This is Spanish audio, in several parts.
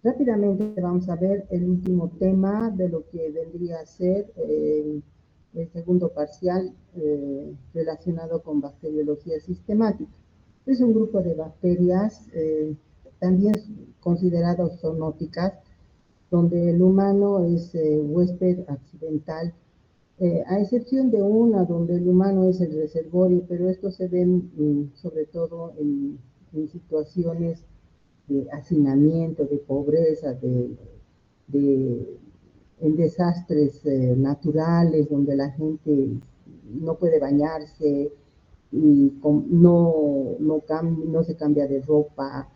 Rápidamente vamos a ver el último tema de lo que vendría a ser el segundo parcial relacionado con bacteriología sistemática. Es un grupo de bacterias también consideradas zoonóticas, donde el humano es huésped accidental, a excepción de una donde el humano es el reservorio, pero esto se ve sobre todo en situaciones de hacinamiento, de pobreza, en desastres naturales, donde la gente no puede bañarse y no se cambia de ropa.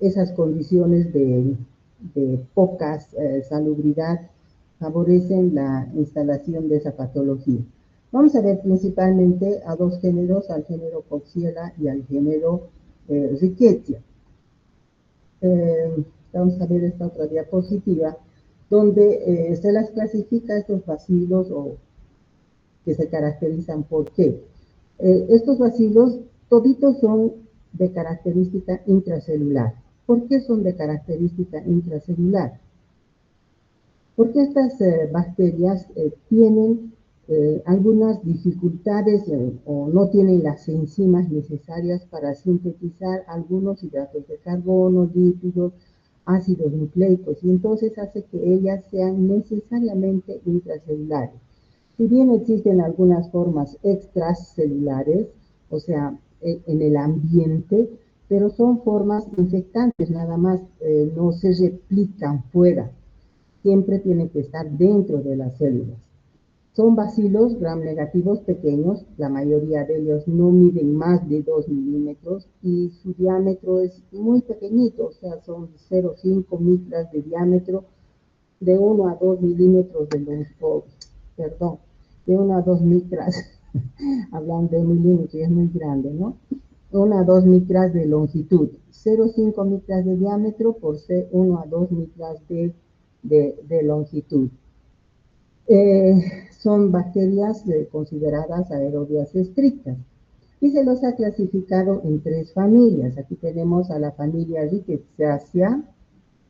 Esas condiciones de poca salubridad favorecen la instalación de esa patología. Vamos a ver principalmente a dos géneros, al género Coxiella y al género Rickettsia. Vamos a ver esta otra diapositiva, donde se las clasifica estos bacilos o que se caracterizan por qué. Estos bacilos toditos son de característica intracelular. ¿Por qué son de característica intracelular? Porque estas bacterias tienen algunas dificultades o no tienen las enzimas necesarias para sintetizar algunos hidratos de carbono, lípidos, ácidos nucleicos, y entonces hace que ellas sean necesariamente intracelulares. Si bien existen algunas formas extracelulares, o sea, en el ambiente, pero son formas infectantes, nada más no se replican fuera. Siempre tiene que estar dentro de las células. Son bacilos gram negativos pequeños, la mayoría de ellos no miden más de 2 milímetros y su diámetro es muy pequeñito, o sea, son 0,5 micras de diámetro, de 1 a 2 milímetros de longitud, perdón, de 1 a 2 micras, hablando de milímetros, es muy grande, ¿no? 1 a 2 micras de longitud, 0,5 micras de diámetro por 1 a 2 micras de longitud. Son bacterias consideradas aerobias estrictas y se los ha clasificado en tres familias. Aquí tenemos a la familia Rickettsia,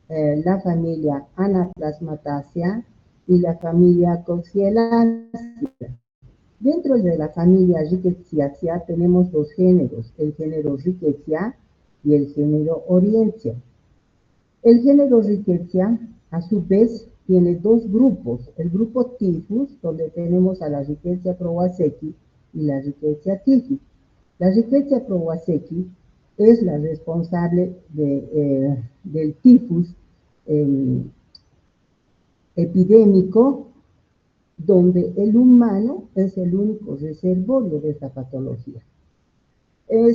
la familia Anaplasmataceae y la familia Coxiellacea. Dentro de la familia Rickettsia tenemos dos géneros, el género Rickettsia y el género Orientia. El género Rickettsia, a su vez, tiene dos grupos, el grupo Typhus, donde tenemos a la Rickettsia prowazekii y la Rickettsia typhi. La Rickettsia prowazekii es la responsable del tifus epidémico, donde el humano es el único reservorio de esta patología.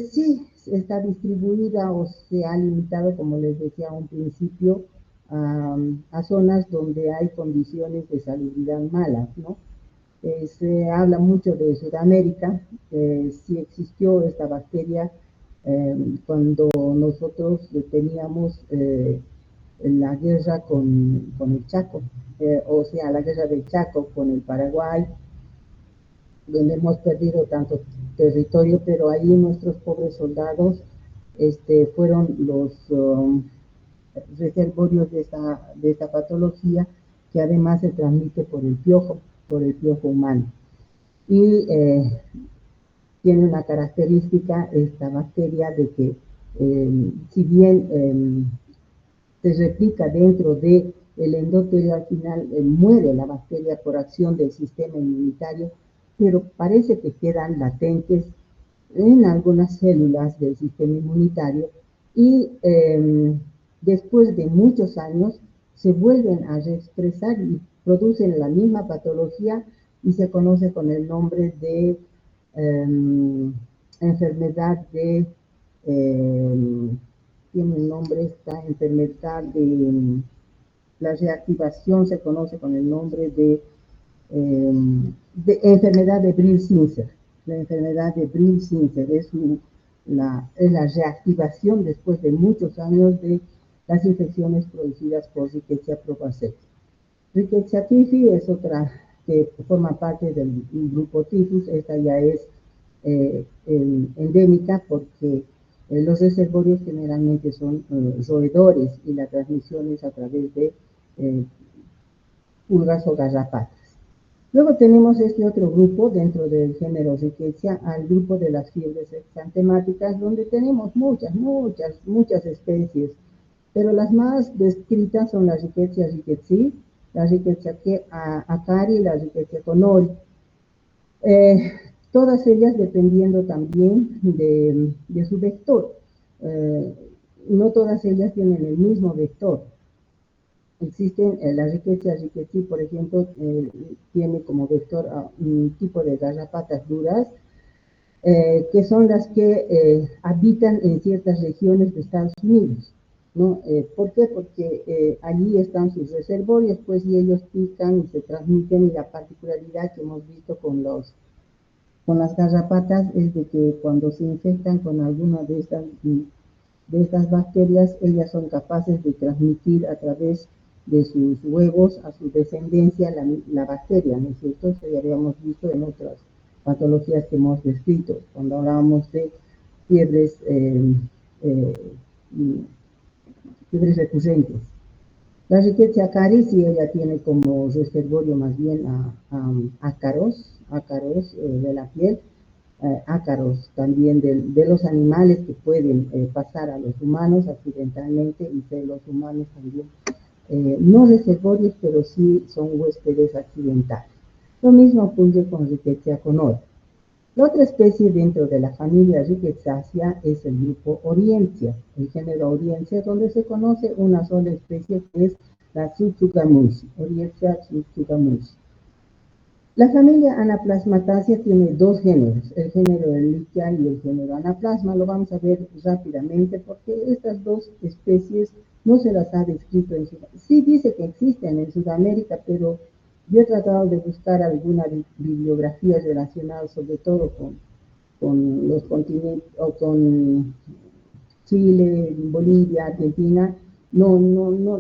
Sí está distribuida o se ha limitado, como les decía a un principio, a zonas donde hay condiciones de salubridad malas, ¿no? Se habla mucho de Sudamérica, sí existió esta bacteria cuando nosotros teníamos la guerra con el Chaco, o sea, la guerra del Chaco con el Paraguay, donde hemos perdido tanto territorio, pero ahí nuestros pobres soldados fueron los reservorios de esta patología, que además se transmite por el piojo humano. Y tiene una característica esta bacteria de que si bien se replica dentro del endotelio, al final muere la bacteria por acción del sistema inmunitario, pero parece que quedan latentes en algunas células del sistema inmunitario y después de muchos años se vuelven a reexpresar y producen la misma patología y se conoce con el nombre de enfermedad de tiene un nombre esta enfermedad de la reactivación, se conoce con el nombre de enfermedad de Brill-Zinsser. La enfermedad de Brill-Zinsser es la reactivación después de muchos años de las infecciones producidas por Rickettsia prowazekii. Rickettsia typhi es otra que forma parte del grupo Typhus. Esta ya es endémica porque Los reservorios generalmente son roedores y la transmisión es a través de pulgas o garrapatas. Luego tenemos este otro grupo dentro del género Rickettsia, al grupo de las fiebres exantemáticas, donde tenemos muchas especies, pero las más descritas son la Rickettsia rickettsii, la Rickettsia acari y la Rickettsia conori. Todas ellas dependiendo también de su vector. No todas ellas tienen el mismo vector. Existen, la Rickettsia rickettsii, por ejemplo, tiene como vector un tipo de garrapatas duras, que son las que habitan en ciertas regiones de Estados Unidos, ¿no? ¿Por qué? Porque allí están sus reservorios, pues, y ellos pican y se transmiten, y la particularidad que hemos visto con las garrapatas es de que cuando se infectan con alguna de estas bacterias, ellas son capaces de transmitir a través de sus huevos a su descendencia la bacteria, ¿no es cierto? Eso ya habíamos visto en otras patologías que hemos descrito, cuando hablábamos de fiebres, fiebres recurrentes. La Rickettsia acari, sí, ella tiene como reservorio más bien a ácaros de la piel, ácaros también de los animales que pueden pasar a los humanos accidentalmente, y de los humanos también. No reservorios, pero sí son huéspedes accidentales. Lo mismo ocurre con Rickettsia conori. La otra especie dentro de la familia Rickettsiaceae es el grupo Orientia, el género Orientia, donde se conoce una sola especie, que es la Tsutsugamushi, Orientia Tsutsugamushi. La familia Anaplasmataceae tiene dos géneros, el género Ehrlichia y el género Anaplasma. Lo vamos a ver rápidamente porque estas dos especies no se las ha descrito en Sudamérica. Sí dice que existen en Sudamérica, pero yo he tratado de buscar alguna bibliografía relacionada sobre todo con los continentes, o con Chile, Bolivia, Argentina. No,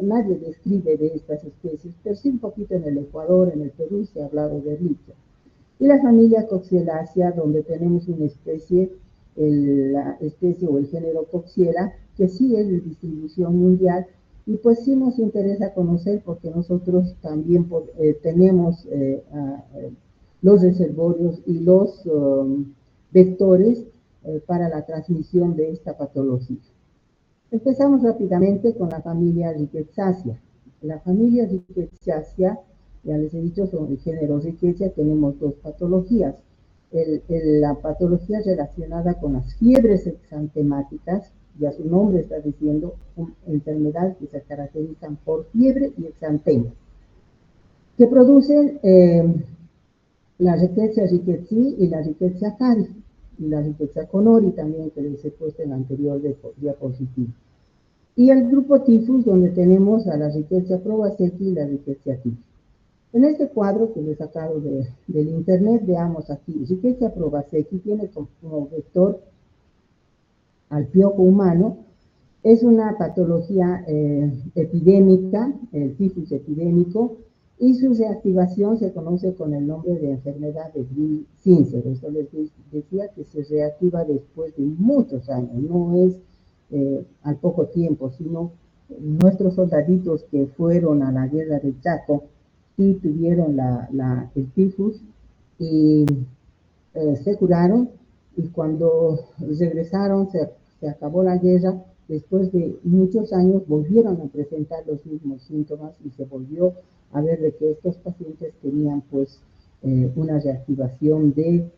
nadie describe de estas especies, pero sí un poquito en el Ecuador, en el Perú se ha hablado de Ehrlichia. Y la familia Coxielaceae, donde tenemos una especie, la especie o el género Coxiela, que sí es de distribución mundial, y pues sí nos interesa conocer porque nosotros también tenemos los reservorios y los vectores para la transmisión de esta patología. Empezamos rápidamente con la familia Rickettsiaceae. La familia Rickettsiaceae, ya les he dicho, son el género Rickettsia. Tenemos dos patologías. La patología relacionada con las fiebres exantemáticas, ya su nombre está diciendo, enfermedades que se caracterizan por fiebre y exantema, que producen la Rickettsia rickettsii y la Rickettsia acari, y la Rickettsia conori también, que les he puesto en la anterior diapositiva. Y el grupo tifus, donde tenemos a la Rickettsia prowazekii y la Rickettsia tifus. En este cuadro que les he sacado del internet, veamos aquí, Rickettsia prowazekii tiene como vector al piojo humano. Es una patología epidémica, el tifus epidémico, y su reactivación se conoce con el nombre de enfermedad de Brill-Zinsser. Esto les decía que se reactiva después de muchos años, no es al poco tiempo, sino nuestros soldaditos que fueron a la guerra de Chaco sí tuvieron el tifus y se curaron, y cuando regresaron se acabó la guerra. Después de muchos años volvieron a presentar los mismos síntomas y se volvió a ver de que estos pacientes tenían pues una reactivación del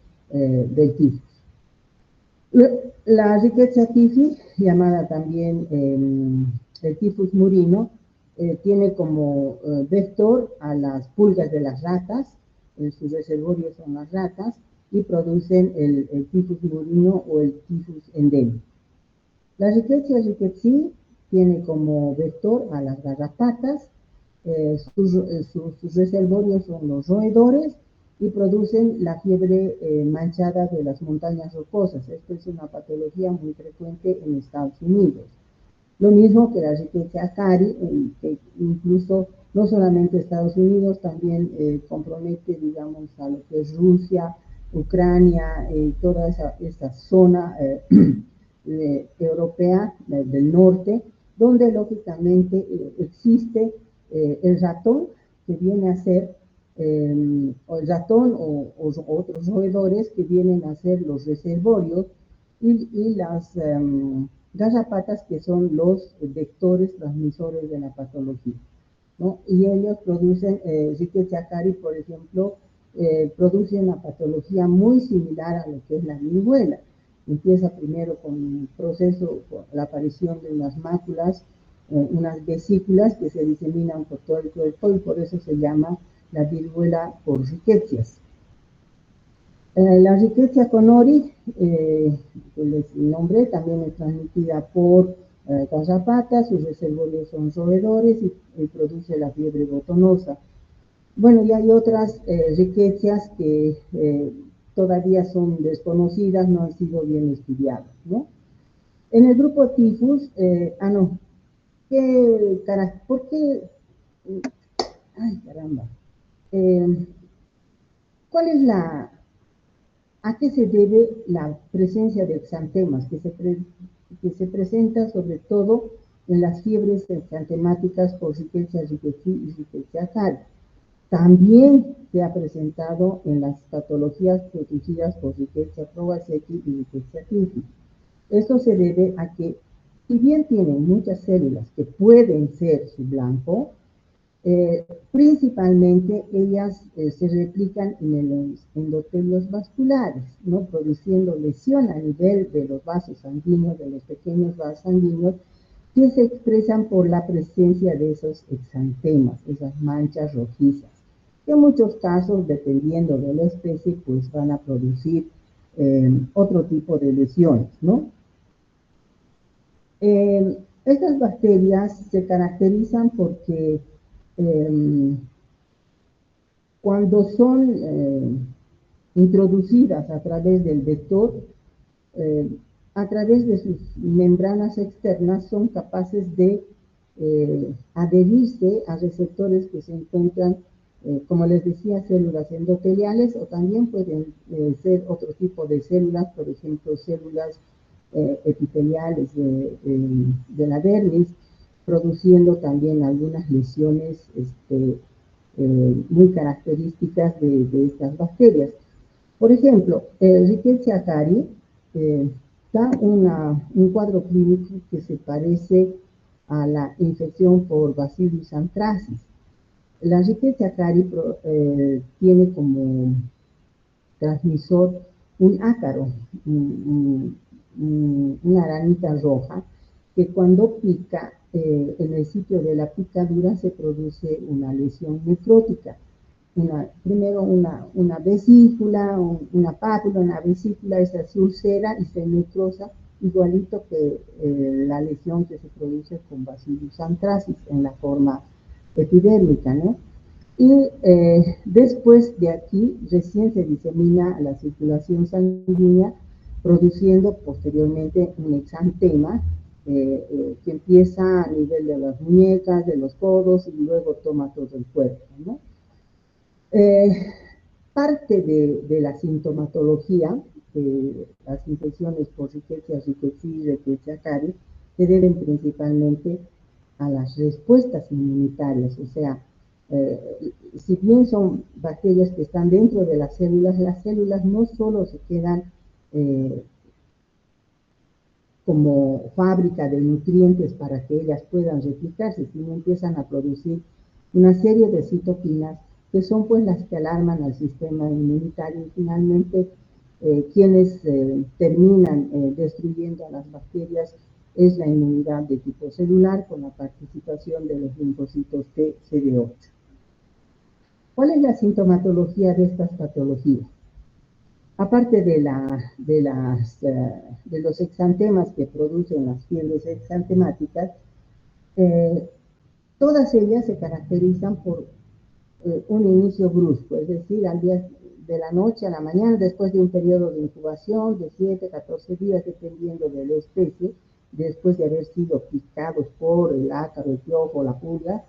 tifus. La Rickettsia tifus, llamada también el tifus murino, tiene como vector a las pulgas de las ratas. Sus reservorios son las ratas y producen el tifus murino o el tifus endémico. La Rickettsia rickettsii tiene como vector a las garrapatas. Sus reservorios son los roedores y producen la fiebre manchada de las montañas rocosas. Esto es una patología muy frecuente en Estados Unidos. Lo mismo que la Rickettsia acari, que incluso no solamente Estados Unidos, también compromete, digamos, a lo que es Rusia, Ucrania, toda esa zona europea del norte, donde lógicamente existe el ratón que viene a ser, o el ratón o otros roedores que vienen a ser los reservorios y las garrapatas que son los vectores transmisores de la patología, ¿no? Y ellos producen, Rickettsia cari, por ejemplo, produce una patología muy similar a lo que es la viruela. Empieza primero con un proceso, con la aparición de unas máculas, unas vesículas que se diseminan por todo el cuerpo y por eso se llama la viruela por riquecias. La Rickettsia conori, que les nombré, también es transmitida por garrapatas, sus reservorios son roedores y produce la fiebre botonosa. Bueno, y hay otras riquecias que todavía son desconocidas, no han sido bien estudiadas, ¿no? En el grupo tifus, no, ¿por qué? Ay, caramba. ¿Cuál es ¿A qué se debe la presencia de exantemas que se presenta sobre todo en las fiebres exantemáticas por Rickettsia rickettsii y Rickettsia cari? También se ha presentado en las patologías producidas por Rickettsia prowazekii y Rickettsia tifus. Esto se debe a que, si bien tienen muchas células que pueden ser su blanco, principalmente ellas se replican en los endotelios vasculares, ¿no? Produciendo lesión a nivel de los vasos sanguíneos, de los pequeños vasos sanguíneos, que se expresan por la presencia de esos exantemas, esas manchas rojizas, que en muchos casos, dependiendo de la especie, pues van a producir otro tipo de lesiones, ¿no? Estas bacterias se caracterizan porque cuando son introducidas a través del vector, a través de sus membranas externas son capaces de adherirse a receptores que se encuentran, como les decía, células endoteliales, o también pueden ser otro tipo de células, por ejemplo, células epiteliales de la dermis, produciendo también algunas lesiones muy características de estas bacterias. Por ejemplo, Rickettsia cari da un cuadro clínico que se parece a la infección por Bacillus anthracis. La Rickettsia cari tiene como transmisor un ácaro, una aranita roja, que cuando pica en el sitio de la picadura se produce una lesión necrótica. Primero una vesícula, una pápula, una vesícula, esa se ulcera y se necrosa, igualito que la lesión que se produce con Bacillus anthracis en la forma epidérmica, ¿no? Y después de aquí recién se disemina la circulación sanguínea, produciendo posteriormente un exantema que empieza a nivel de las muñecas, de los codos y luego toma todo el cuerpo, ¿no? Parte de la sintomatología de las infecciones por Rickettsia rickettsii y Rickettsia cari se deben principalmente a las respuestas inmunitarias, o sea, si bien son bacterias que están dentro de las células no solo se quedan como fábrica de nutrientes para que ellas puedan replicarse, sino empiezan a producir una serie de citoquinas que son pues las que alarman al sistema inmunitario y finalmente quienes terminan destruyendo a las bacterias es la inmunidad de tipo celular con la participación de los linfocitos T CD8. ¿Cuál es la sintomatología de estas patologías? Aparte de los exantemas que producen las fiebres exantemáticas, todas ellas se caracterizan por un inicio brusco, es decir, al día de la noche a la mañana, después de un periodo de incubación de 7 a 14 días, dependiendo de la especie, después de haber sido picados por el ácaro, el piojo, la pulga,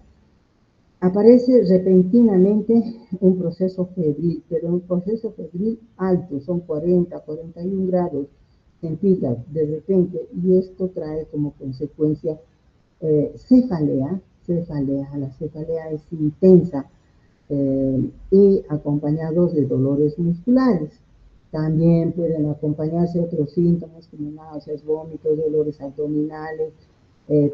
aparece repentinamente un proceso febril, pero un proceso febril alto, son 40, 41 grados sentirla de repente, y esto trae como consecuencia cefalea. La cefalea es intensa y acompañados de dolores musculares. También pueden acompañarse otros síntomas como náuseas, vómitos, dolores abdominales,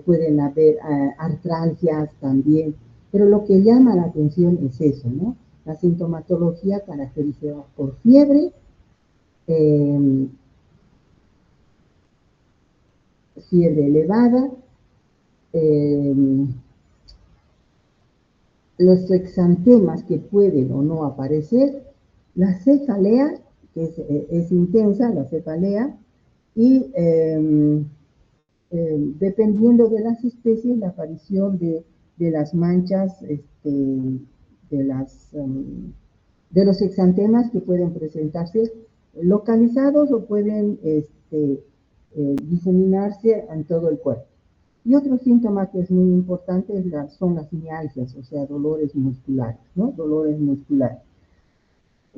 pueden haber artralgias también, pero lo que llama la atención es eso, ¿no? La sintomatología caracterizada por fiebre, fiebre elevada, los exantemas que pueden o no aparecer, la cefalea, que es intensa, la cefalea, y dependiendo de las especies, la aparición de las manchas, de los exantemas que pueden presentarse localizados o pueden diseminarse en todo el cuerpo. Y otro síntoma que es muy importante son las mialgias, o sea, dolores musculares, ¿no? Dolores musculares.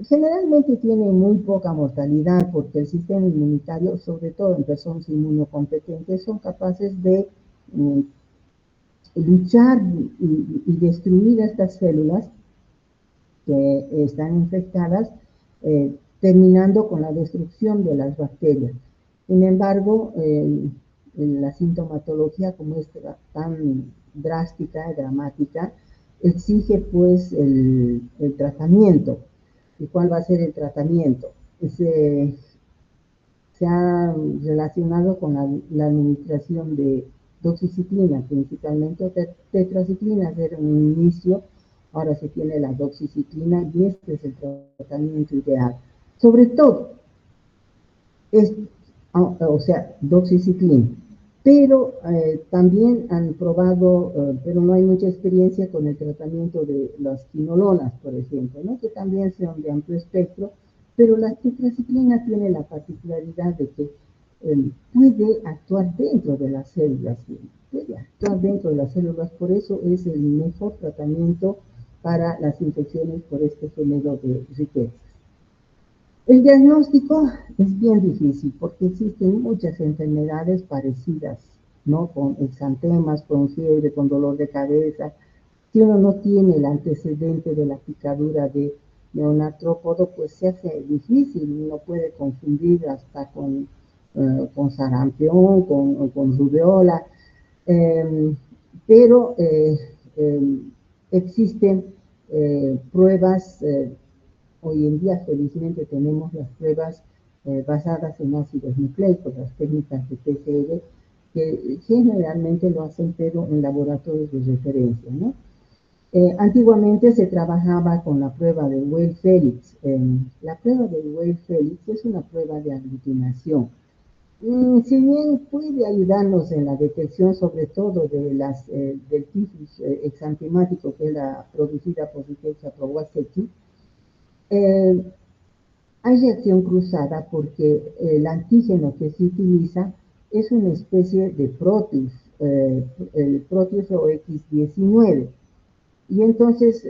Generalmente tiene muy poca mortalidad porque el sistema inmunitario, sobre todo en personas inmunocompetentes, son capaces de luchar y destruir estas células que están infectadas, terminando con la destrucción de las bacterias. Sin embargo, la sintomatología, como es tan drástica y dramática, exige pues el tratamiento. ¿Y cuál va a ser el tratamiento? Se ha relacionado con la administración de doxiciclina, principalmente tetraciclina, era un inicio, ahora se tiene la doxiciclina y este es el tratamiento ideal. Sobre todo, o sea, doxiciclina, pero también han probado, pero no hay mucha experiencia con el tratamiento de las quinolonas, por ejemplo, ¿no? Que también son de amplio espectro, pero la tetraciclina tiene la particularidad de que puede actuar dentro de las células, por eso es el mejor tratamiento para las infecciones por este género de riquezas. El diagnóstico es bien difícil porque existen muchas enfermedades parecidas, ¿no? Con exantemas, con fiebre, con dolor de cabeza. Si uno no tiene el antecedente de la picadura de un artrópodo, pues se hace difícil, uno puede confundir hasta con sarampión, con rubiola, pero existen pruebas. Hoy en día, felizmente, tenemos las pruebas basadas en ácidos nucleicos, las técnicas de PCR, que generalmente lo hacen, pero en laboratorios de referencia, ¿no? Antiguamente se trabajaba con la prueba de Weil-Felix. La prueba de Weil-Felix es una prueba de aglutinación. Si bien puede ayudarnos en la detección, sobre todo del tifus exantemático, que es la producida por Rickettsia prowazekii, hay reacción cruzada porque el antígeno que se utiliza es una especie de Proteus, el Proteus OX19. Y entonces,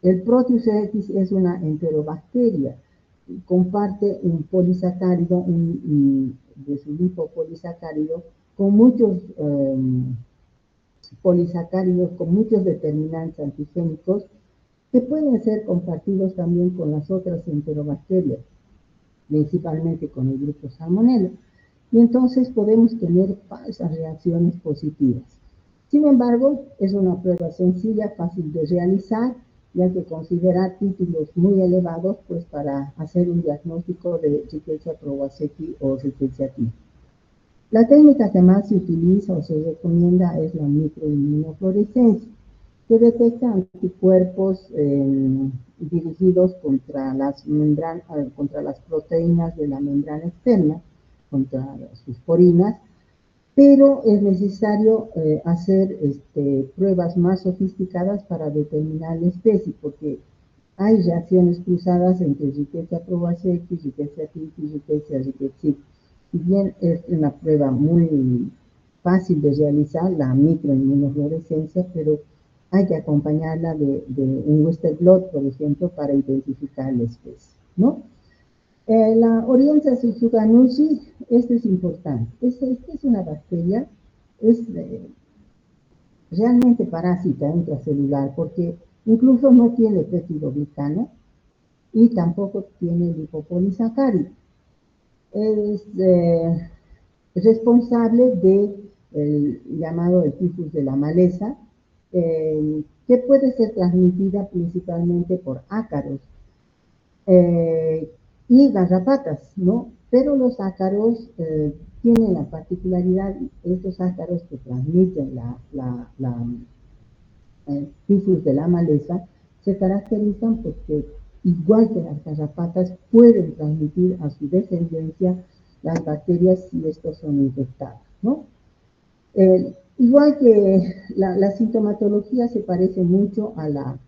el Proteus OX es una enterobacteria, comparte un polisacárido, de su lipopolisacárido, con muchos polisacáridos, con muchos determinantes antigénicos, que pueden ser compartidos también con las otras enterobacterias, principalmente con el grupo Salmonella, y entonces podemos tener falsas reacciones positivas. Sin embargo, es una prueba sencilla, fácil de realizar, y hay que considerar títulos muy elevados pues, para hacer un diagnóstico de Rickettsia prowazekii o Rickettsia tifus. La técnica que más se utiliza o se recomienda es la microinmunofluorescencia, que detecta anticuerpos dirigidos contra las proteínas de la membrana externa, contra sus porinas, pero es necesario hacer pruebas más sofisticadas para determinar la especie, porque hay reacciones cruzadas entre Rickettsia prowazekii, Rickettsia tifus, Rickettsia rickettsii. Si bien es una prueba muy fácil de realizar, la microinmunofluorescencia, pero hay que acompañarla de un Western blot, por ejemplo, para identificar la especie, ¿no? La Orienza Suzuganushi, este es importante. Esta es una bacteria, es realmente parásita intracelular porque incluso no tiene peptidoglicano y tampoco tiene lipopolisacárido. Es responsable del llamado el tifus de la maleza, que puede ser transmitida principalmente por ácaros y garrapatas, ¿no? Pero los ácaros tienen la particularidad, estos ácaros que transmiten el tifus de la maleza, se caracterizan porque, igual que las garrapatas, pueden transmitir a su descendencia las bacterias si estos son infectados, ¿no? Igual que la sintomatología se parece mucho a la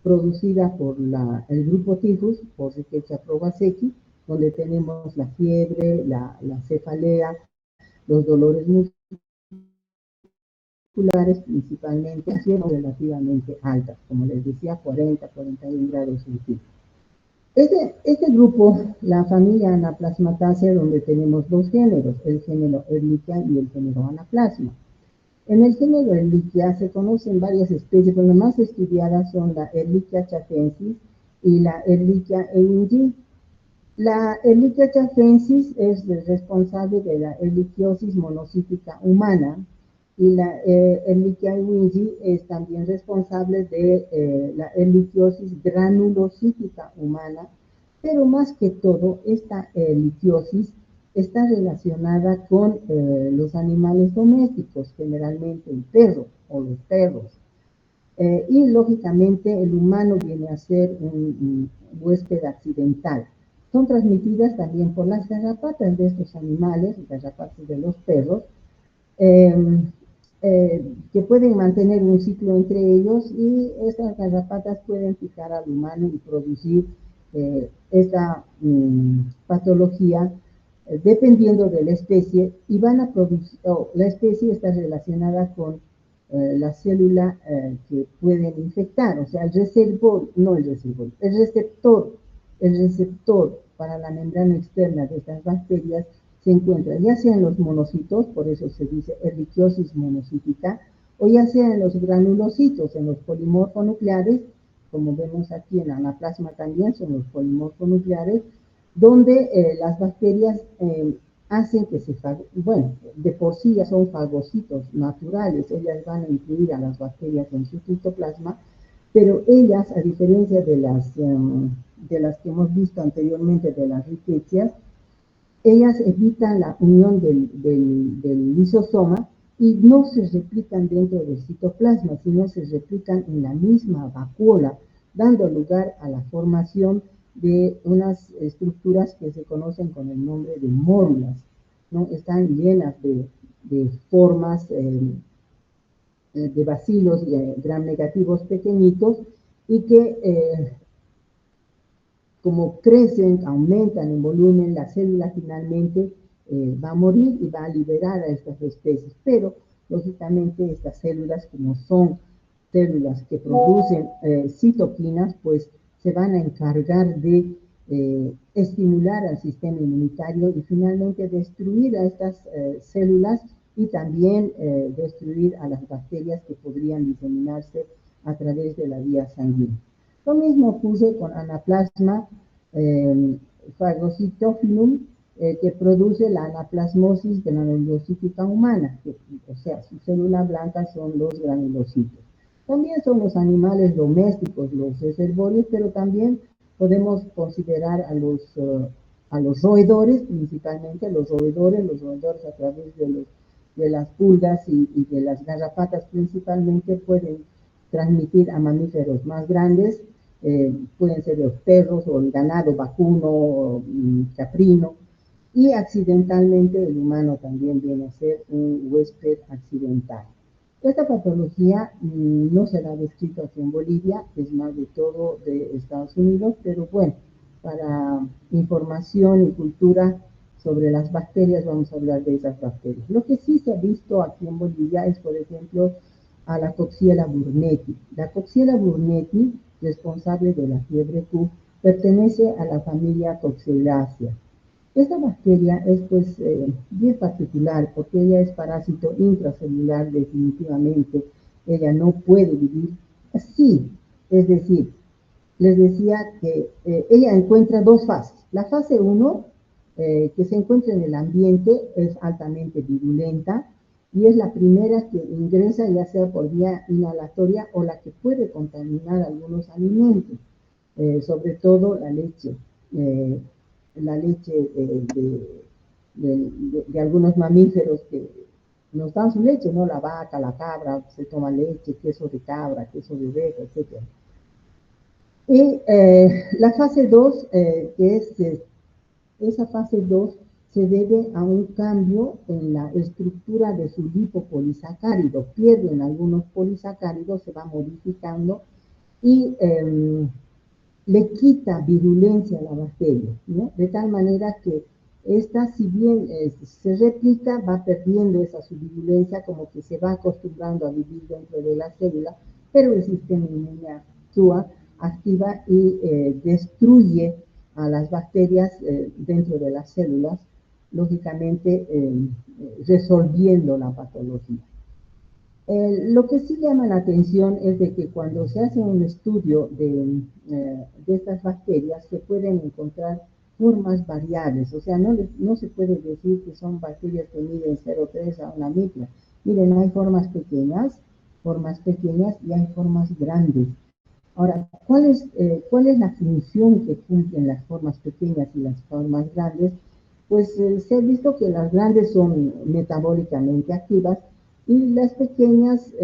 producida por el grupo tifus, por Rickettsia prowazekii, donde tenemos la fiebre, la cefalea, los dolores musculares principalmente, siendo relativamente altas, como les decía, 40-41 grados centígrados. Este grupo, la familia Anaplasmataceae, donde tenemos dos géneros, el género Ehrlichia y el género Anaplasma. En el género Ehrlichia se conocen varias especies, pero las más estudiadas son la Ehrlichia chafensis y la Ehrlichia ewingi. La Ehrlichia chafensis es responsable de la erliquiosis monocítica humana y la Ehrlichia ewingi es también responsable de la erliquiosis granulocítica humana, pero más que todo esta erliquiosis está relacionada con los animales domésticos, generalmente el perro o los perros. Y lógicamente el humano viene a ser un huésped accidental. Son transmitidas también por las garrapatas de estos animales, garrapatas de los perros, que pueden mantener un ciclo entre ellos, y estas garrapatas pueden picar al humano y producir esta patología dependiendo de la especie, y van a producir, la especie está relacionada con la célula que pueden infectar, o sea, el receptor para la membrana externa de estas bacterias se encuentra ya sea en los monocitos, por eso se dice erliquiosis monocítica, o ya sea en los granulocitos, en los polimorfonucleares, como vemos aquí en Anaplasma también son los polimorfonucleares, donde las bacterias hacen que bueno, de por sí ya son fagocitos naturales, ellas van a incluir a las bacterias en su citoplasma, pero ellas, a diferencia de las que hemos visto anteriormente, de las riquecias, ellas evitan la unión del lisosoma y no se replican dentro del citoplasma, sino se replican en la misma vacuola, dando lugar a la formación de unas estructuras que se conocen con el nombre de mórulas, ¿no? Están llenas de formas de bacilos gram negativos pequeñitos, y que como crecen, aumentan en volumen, la célula finalmente va a morir y va a liberar a estas especies. Pero, lógicamente, estas células, como son células que producen citoquinas, pues se van a encargar de estimular al sistema inmunitario y finalmente destruir a estas células, y también destruir a las bacterias que podrían diseminarse a través de la vía sanguínea. Lo mismo ocurre con Anaplasma phagocytophilum, que produce la anaplasmosis granulocítica humana, o sea, su célula blanca son los granulocitos. También son los animales domésticos, los reservorios, pero también podemos considerar a los roedores, principalmente los roedores a través de las pulgas y de las garrapatas principalmente pueden transmitir a mamíferos más grandes, pueden ser los perros o el ganado vacuno o caprino, y accidentalmente el humano también viene a ser un huésped accidental. Esta patología no se la ha descrito aquí en Bolivia, es más de todo de Estados Unidos, pero bueno, para información y cultura sobre las bacterias vamos a hablar de esas bacterias. Lo que sí se ha visto aquí en Bolivia es, por ejemplo, a la Coxiella burnetii. La Coxiella burnetii, responsable de la fiebre Q, pertenece a la familia Coxillaceae. Esta bacteria es pues bien particular porque ella es parásito intracelular definitivamente. Ella no puede vivir así. Es decir, les decía que ella encuentra dos fases. La fase 1, que se encuentra en el ambiente, es altamente virulenta y es la primera que ingresa ya sea por vía inhalatoria o la que puede contaminar algunos alimentos, sobre todo la leche. La leche de algunos mamíferos que nos dan su leche, ¿no? La vaca, la cabra, se toma leche, queso de cabra, queso de oveja, etc. Y la fase 2, que es esa fase 2, se debe a un cambio en la estructura de su lipopolisacárido. Pierden algunos polisacáridos, se va modificando y le quita virulencia a la bacteria, ¿no? De tal manera que esta, si bien se replica, va perdiendo esa su virulencia, como que se va acostumbrando a vivir dentro de la célula, pero el sistema inmune actúa, activa y destruye a las bacterias dentro de las células, lógicamente resolviendo la patología. Lo que sí llama la atención es de que cuando se hace un estudio de estas bacterias se pueden encontrar formas variables, o sea, no se puede decir que son bacterias que miden 0,3 a 1 micra. Miren, hay formas pequeñas y hay formas grandes. Ahora, ¿cuál es la función que cumplen las formas pequeñas y las formas grandes? Pues se ha visto que las grandes son metabólicamente activas y las pequeñas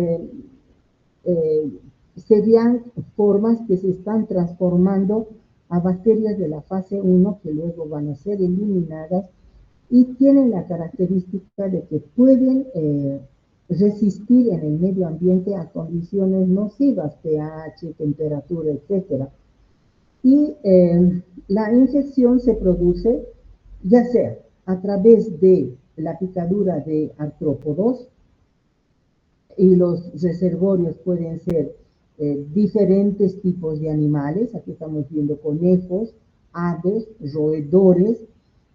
serían formas que se están transformando a bacterias de la fase 1 que luego van a ser eliminadas y tienen la característica de que pueden resistir en el medio ambiente a condiciones nocivas, pH, temperatura, etc. Y la infección se produce ya sea a través de la picadura de artrópodos, y los reservorios pueden ser diferentes tipos de animales. Aquí estamos viendo conejos, aves, roedores,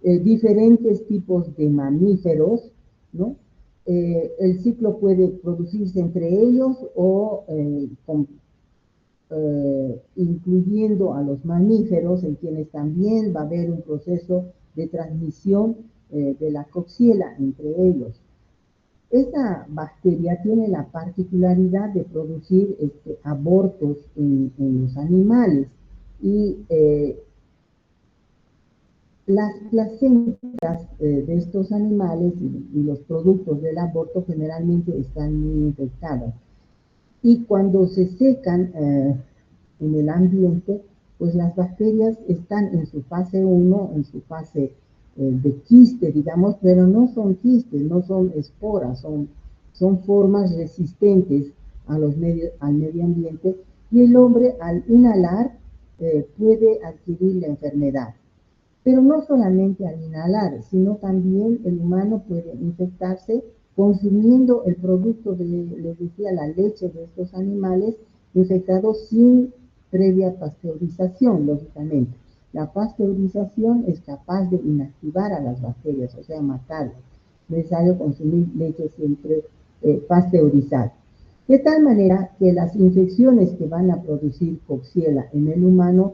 diferentes tipos de mamíferos, ¿no? El ciclo puede producirse entre ellos o incluyendo a los mamíferos, en quienes también va a haber un proceso de transmisión de la coxiela entre ellos. Esta bacteria tiene la particularidad de producir abortos en los animales y las placentas de estos animales y los productos del aborto generalmente están muy infectadas. Y cuando se secan en el ambiente, pues las bacterias están en su fase 1, en su fase de quiste, digamos, pero no son quistes, no son esporas, son formas resistentes al medio ambiente, y el hombre al inhalar puede adquirir la enfermedad. Pero no solamente al inhalar, sino también el humano puede infectarse consumiendo el producto les decía, la leche de estos animales infectados sin previa pasteurización, lógicamente. La pasteurización es capaz de inactivar a las bacterias, o sea, matarlas. Es necesario consumir leche siempre pasteurizada. De tal manera que las infecciones que van a producir Coxiella en el humano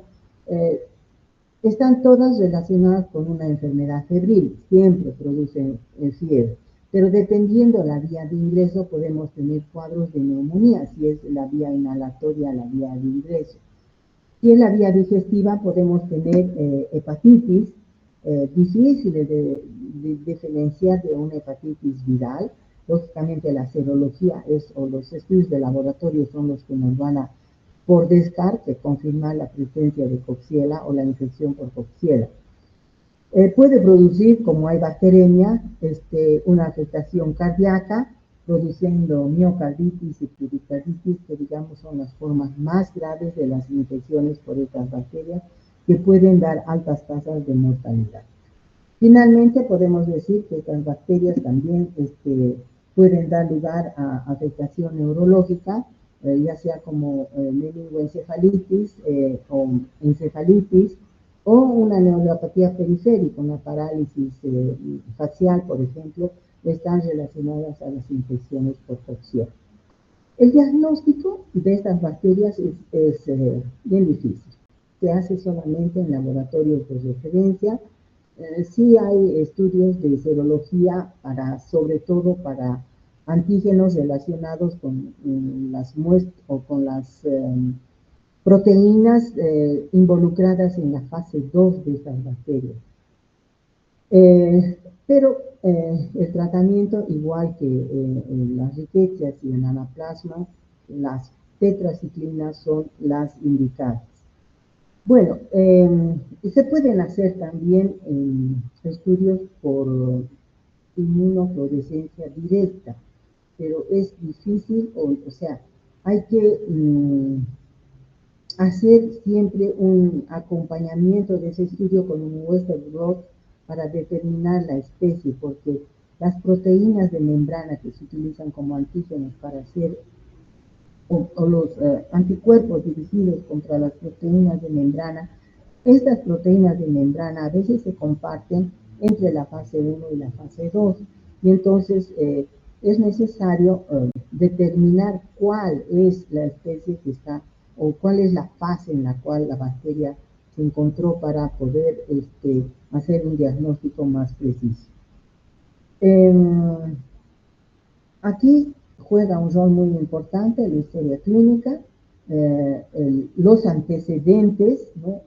están todas relacionadas con una enfermedad febril, siempre producen fiebre, pero dependiendo la vía de ingreso podemos tener cuadros de neumonía, si es la vía inhalatoria la vía de ingreso. Si es la vía digestiva podemos tener hepatitis, difíciles de diferenciar de una hepatitis viral. Lógicamente la serología o los estudios de laboratorio son los que nos van a, por descarte, confirmar la presencia de Coxiella o la infección por Coxiella. Puede producir, como hay bacteremia, una afectación cardíaca, produciendo miocarditis y pericarditis, que digamos son las formas más graves de las infecciones por estas bacterias, que pueden dar altas tasas de mortalidad. Finalmente, podemos decir que estas bacterias también pueden dar lugar a afectación neurológica, ya sea como meningoencefalitis o encefalitis, o una neuropatía periférica, una parálisis facial, por ejemplo, están relacionadas a las infecciones por cocción. El diagnóstico de estas bacterias es bien difícil. Se hace solamente en laboratorios de referencia. Sí hay estudios de serología sobre todo para antígenos relacionados con las muestras o con las proteínas involucradas en la fase 2 de estas bacterias. Pero el tratamiento, igual que en las riquecias y en anaplasma, las tetraciclinas son las indicadas. Bueno, se pueden hacer también estudios por inmunofluorescencia directa, pero es difícil, o sea, hay que hacer siempre un acompañamiento de ese estudio con un Western blot para determinar la especie, porque las proteínas de membrana que se utilizan como antígenos para hacer o los anticuerpos dirigidos contra las proteínas de membrana, estas proteínas de membrana a veces se comparten entre la fase 1 y la fase 2, y entonces es necesario determinar cuál es la especie que está, o cuál es la fase en la cual la bacteria se encontró para poder hacer un diagnóstico más preciso. Aquí juega un rol muy importante la historia clínica, los antecedentes, ¿no?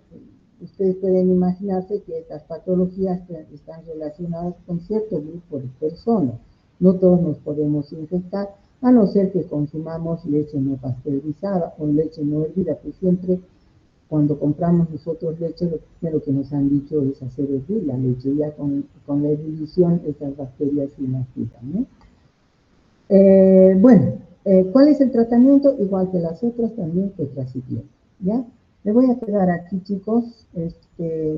Ustedes pueden imaginarse que estas patologías están relacionadas con cierto grupo de personas. No todos nos podemos infectar, a no ser que consumamos leche no pasteurizada o leche no hervida, pues siempre cuando compramos nosotros leche, lo primero que nos han dicho es hacer hervir la leche, ya con la ebullición estas bacterias se inactivan, ¿no? Bueno, ¿cuál es el tratamiento? Igual que las otras, también tetraciclina, ¿ya? Me voy a quedar aquí, chicos.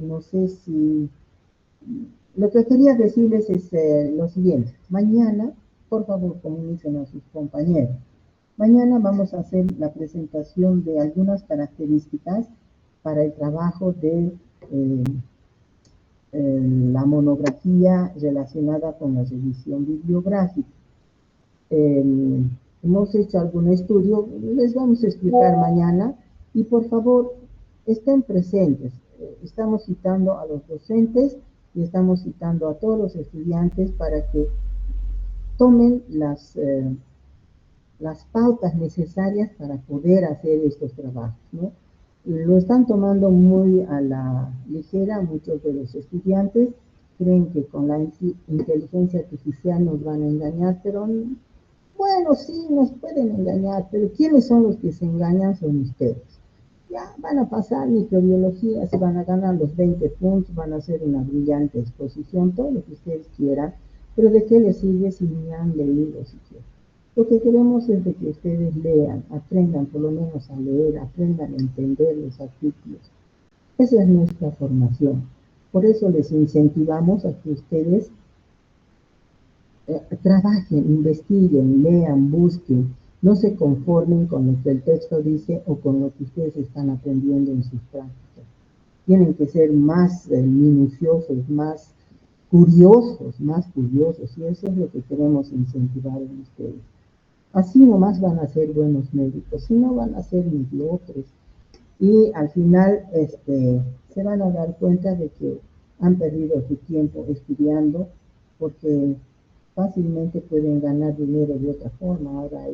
No sé si... Lo que quería decirles es lo siguiente. Mañana, por favor, comuníquense a sus compañeros. Mañana vamos a hacer la presentación de algunas características para el trabajo de la monografía relacionada con la revisión bibliográfica. Hemos hecho algún estudio, les vamos a explicar mañana, y por favor estén presentes. Estamos citando a los docentes y estamos citando a todos los estudiantes para que tomen las pautas necesarias para poder hacer estos trabajos, ¿no? Lo están tomando muy a la ligera muchos de los estudiantes, creen que con la inteligencia artificial nos van a engañar, pero bueno, sí, nos pueden engañar, pero ¿quiénes son los que se engañan? Son ustedes. Ya van a pasar microbiología, se van a ganar los 20 puntos, van a hacer una brillante exposición, todo lo que ustedes quieran, pero ¿de qué les sirve si ni han leído siquiera? Lo que queremos es de que ustedes lean, aprendan por lo menos a leer, aprendan a entender los artículos. Esa es nuestra formación. Por eso les incentivamos a que ustedes trabajen, investiguen, lean, busquen, no se conformen con lo que el texto dice o con lo que ustedes están aprendiendo en sus prácticas. Tienen que ser más minuciosos, más curiosos, y eso es lo que queremos incentivar en ustedes. Así nomás van a ser buenos médicos, si no van a ser mediocres, y al final se van a dar cuenta de que han perdido su tiempo estudiando, porque fácilmente pueden ganar dinero de otra forma. Ahora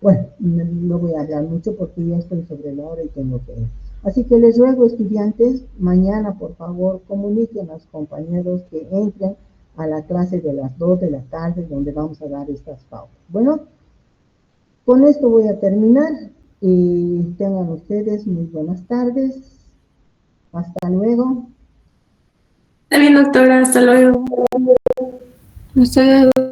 bueno, no voy a hablar mucho porque ya estoy sobre la hora y tengo que ir. Así que les ruego, estudiantes, mañana por favor comuniquen a los compañeros que entren a la clase de las 2 de la tarde donde vamos a dar estas pautas. Bueno, con esto voy a terminar y tengan ustedes muy buenas tardes. Hasta luego. Está bien, doctora, hasta luego. Hasta luego.